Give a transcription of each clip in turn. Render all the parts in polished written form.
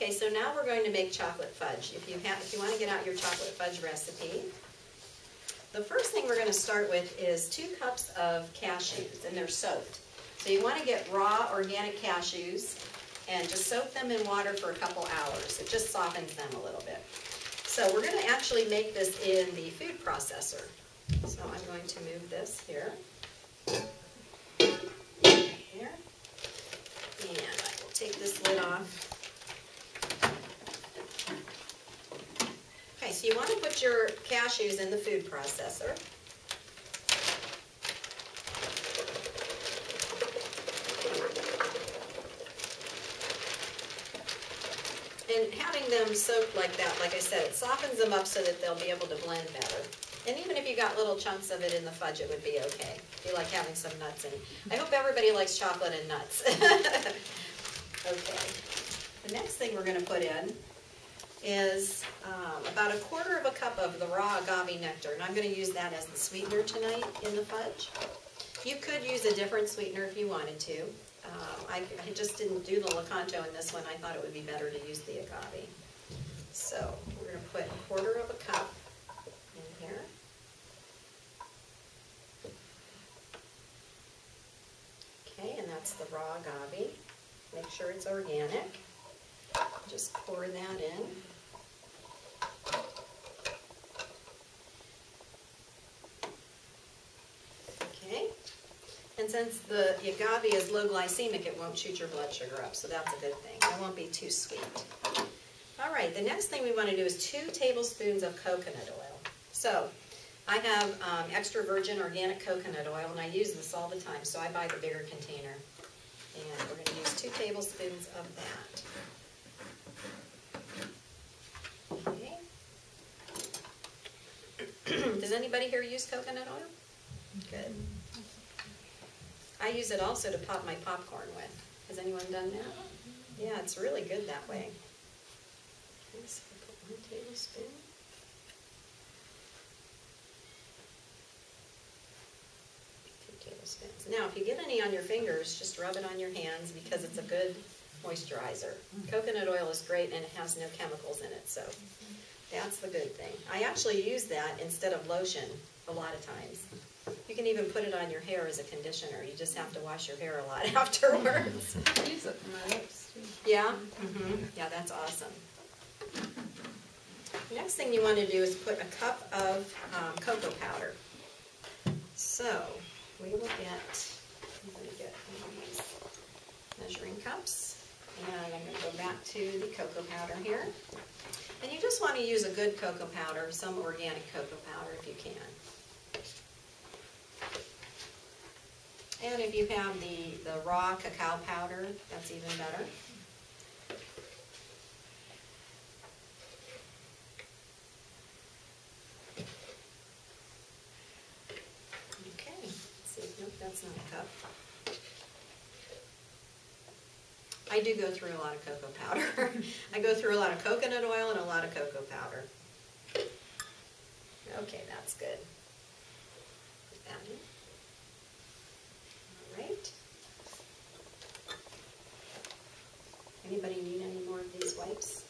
Okay, so now we're going to make chocolate fudge. If you want to get out your chocolate fudge recipe, the first thing we're going to start with is 2 cups of cashews, and they're soaked. So you want to get raw organic cashews and just soak them in water for a couple hours. It just softens them a little bit. So we're going to actually make this in the food processor. So I'm going to move this here. Here. And I will take this lid off. Okay, so you want to put your cashews in the food processor. And having them soaked like that, like I said, it softens them up so that they'll be able to blend better. And even if you got little chunks of it in the fudge, it would be okay. If you like having some nuts in it. I hope everybody likes chocolate and nuts. Okay. The next thing we're going to put in is about 1/4 cup of the raw agave nectar. And I'm going to use that as the sweetener tonight in the fudge. You could use a different sweetener if you wanted to. I just didn't do the Lakanto in this one. I thought it would be better to use the agave. So we're going to put 1/4 cup in here. Okay, and that's the raw agave. Make sure it's organic. Just pour that in. Okay. And since the agave is low glycemic, it won't shoot your blood sugar up, so that's a good thing. It won't be too sweet. All right, the next thing we want to do is 2 tablespoons of coconut oil. So I have extra virgin organic coconut oil, and I use this all the time, so I buy the bigger container. And we're going to use 2 tablespoons of that. Okay. Does anybody here use coconut oil? Good. I use it also to pop my popcorn with. Has anyone done that? Yeah, it's really good that way. Okay, so I put 1 tablespoon. 2 tablespoons. Now, if you get any on your fingers, just rub it on your hands because it's a good moisturizer. Coconut oil is great and it has no chemicals in it, so that's the good thing. I actually use that instead of lotion a lot of times. You can even put it on your hair as a conditioner. You just have to wash your hair a lot afterwards. I use it for my lips too. Yeah? Yeah, that's awesome. Next thing you want to do is put a cup of cocoa powder. So we will I'm going to get one of these measuring cups, and I'm going to go back to the cocoa powder here. And you just want to use a good cocoa powder, some organic cocoa powder if you can. And if you have the raw cacao powder, that's even better. Okay, let's see. Nope, that's not a cup. I do go through a lot of cocoa powder. I go through a lot of coconut oil and a lot of cocoa powder. Okay, that's good. Put that in. All right. Anybody need any more of these wipes?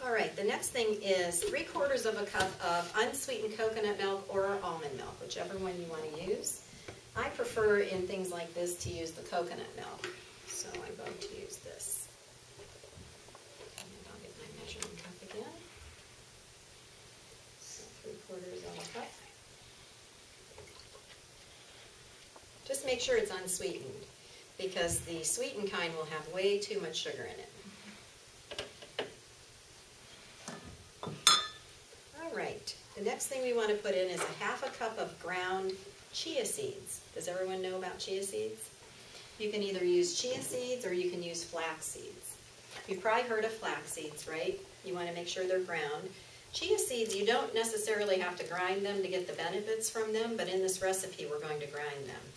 All right, the next thing is 3/4 cup of unsweetened coconut milk or almond milk, whichever one you want to use. I prefer in things like this to use the coconut milk, so I'm going to use this. And I'll get my measuring cup again. So 3/4 cup. Just make sure it's unsweetened, because the sweetened kind will have way too much sugar in it. All right, the next thing we want to put in is 1/2 cup of ground chia seeds. Does everyone know about chia seeds? You can either use chia seeds or you can use flax seeds. You've probably heard of flax seeds, right? You want to make sure they're ground. Chia seeds, you don't necessarily have to grind them to get the benefits from them, but in this recipe we're going to grind them.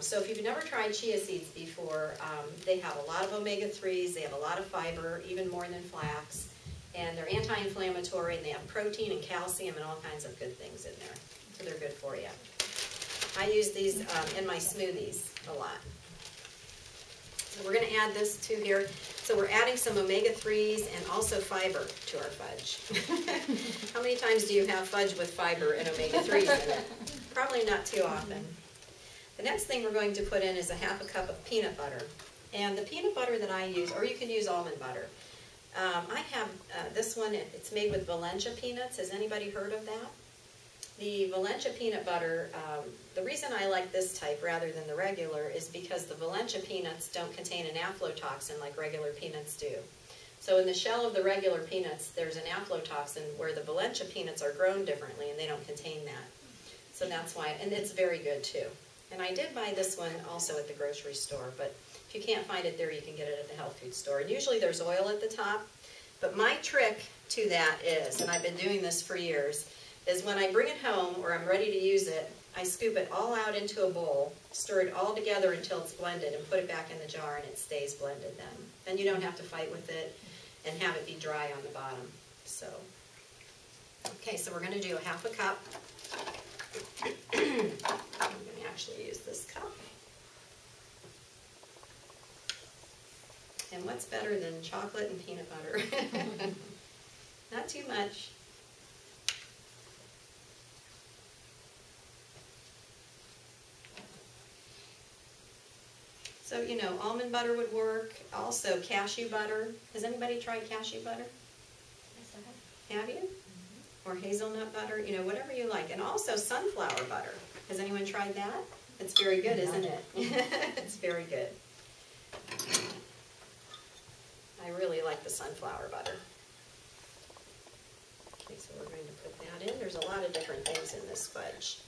So if you've never tried chia seeds before, they have a lot of omega-3s, they have a lot of fiber, even more than flax, and they're anti-inflammatory, and they have protein and calcium and all kinds of good things in there, so they're good for you. I use these in my smoothies a lot. to add this too here. So we're adding some omega-3s and also fiber to our fudge. How many times do you have fudge with fiber and omega-3s in it? Probably not too often. The next thing we're going to put in is a half a cup of peanut butter. And the peanut butter that I use, or you can use almond butter. I have this one, it's made with Valencia peanuts. Has anybody heard of that? The Valencia peanut butter, the reason I like this type rather than the regular is because the Valencia peanuts don't contain an aflatoxin like regular peanuts do. So in the shell of the regular peanuts, there's an aflatoxin where the Valencia peanuts are grown differently and they don't contain that. So that's why, and it's very good too. And I did buy this one also at the grocery store, but if you can't find it there, you can get it at the health food store. And usually there's oil at the top, but my trick to that is, and I've been doing this for years, is when I bring it home or I'm ready to use it, I scoop it all out into a bowl, stir it all together until it's blended, and put it back in the jar and it stays blended then. Then you don't have to fight with it and have it be dry on the bottom. So, okay, so we're going to do a half a cup. I'm going to actually use this cup. And what's better than chocolate and peanut butter? Not too much. So, you know, almond butter would work. Also, cashew butter. Has anybody tried cashew butter? Yes, I have. Have you? Or hazelnut butter, you know, whatever you like. And also sunflower butter. Has anyone tried that? It's very good, isn't it? It's very good. I really like the sunflower butter. Okay, so we're going to put that in. There's a lot of different things in this fudge.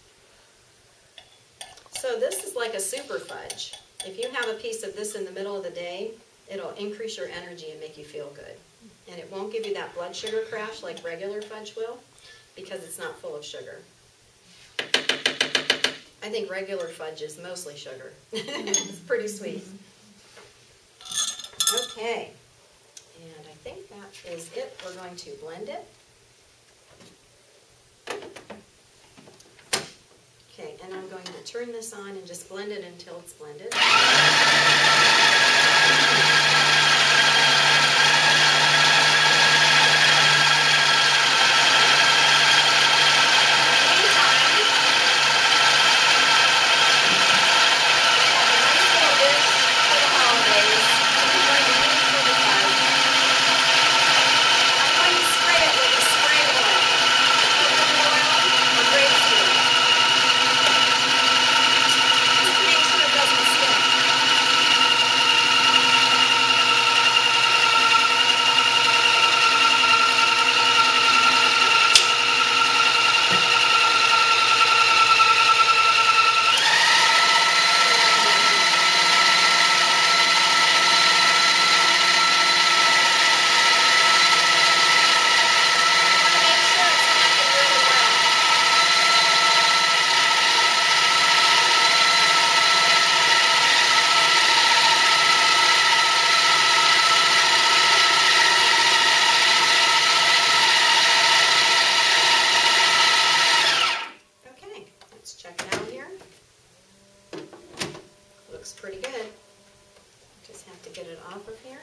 So this is like a super fudge. If you have a piece of this in the middle of the day, it'll increase your energy and make you feel good. And it won't give you that blood sugar crash like regular fudge will, because it's not full of sugar. I think regular fudge is mostly sugar. It's pretty sweet. Okay, and I think that is it. We're going to blend it. Okay, and I'm going to turn this on and just blend it until it's blended. Pretty good. Just have to get it off of here.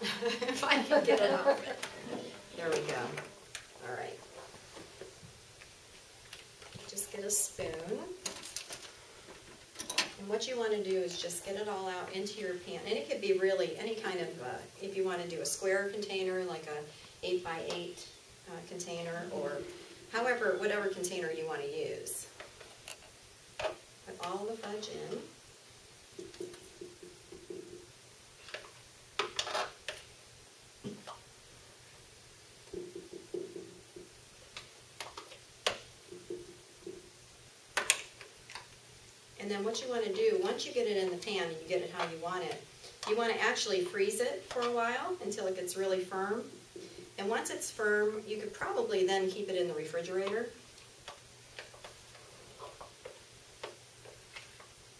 If I can get it off. There we go. All right. Just get a spoon. And what you want to do is just get it all out into your pan. And it could be really any kind of, if you want to do a square container, like a 8x8 container, or however, whatever container you want to use. Put all the fudge in. And then what you want to do, once you get it in the pan and you get it how you want to actually freeze it for a while until it gets really firm. And once it's firm, you could probably then keep it in the refrigerator.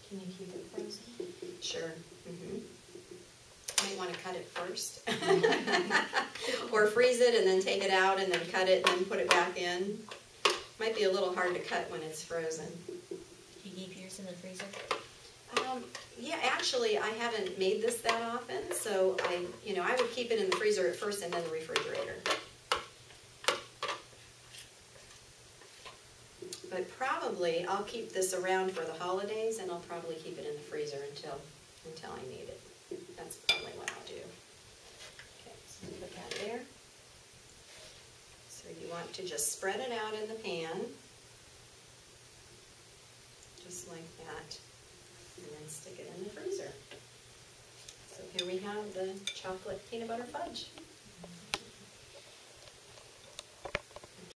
Can you keep it frozen? Sure. Might want to cut it first. Or freeze it and then take it out and then cut it and then put it back in. Might be a little hard to cut when it's frozen. You keep yours in the freezer? actually, I haven't made this that often, so I would keep it in the freezer at first and then the refrigerator. But probably, I'll keep this around for the holidays, and I'll probably keep it in the freezer until I need it. That's probably what I'll do. Okay, so put that there. So you want to just spread it out in the pan, just like that, and then stick it in the freezer. So here we have the chocolate peanut butter fudge.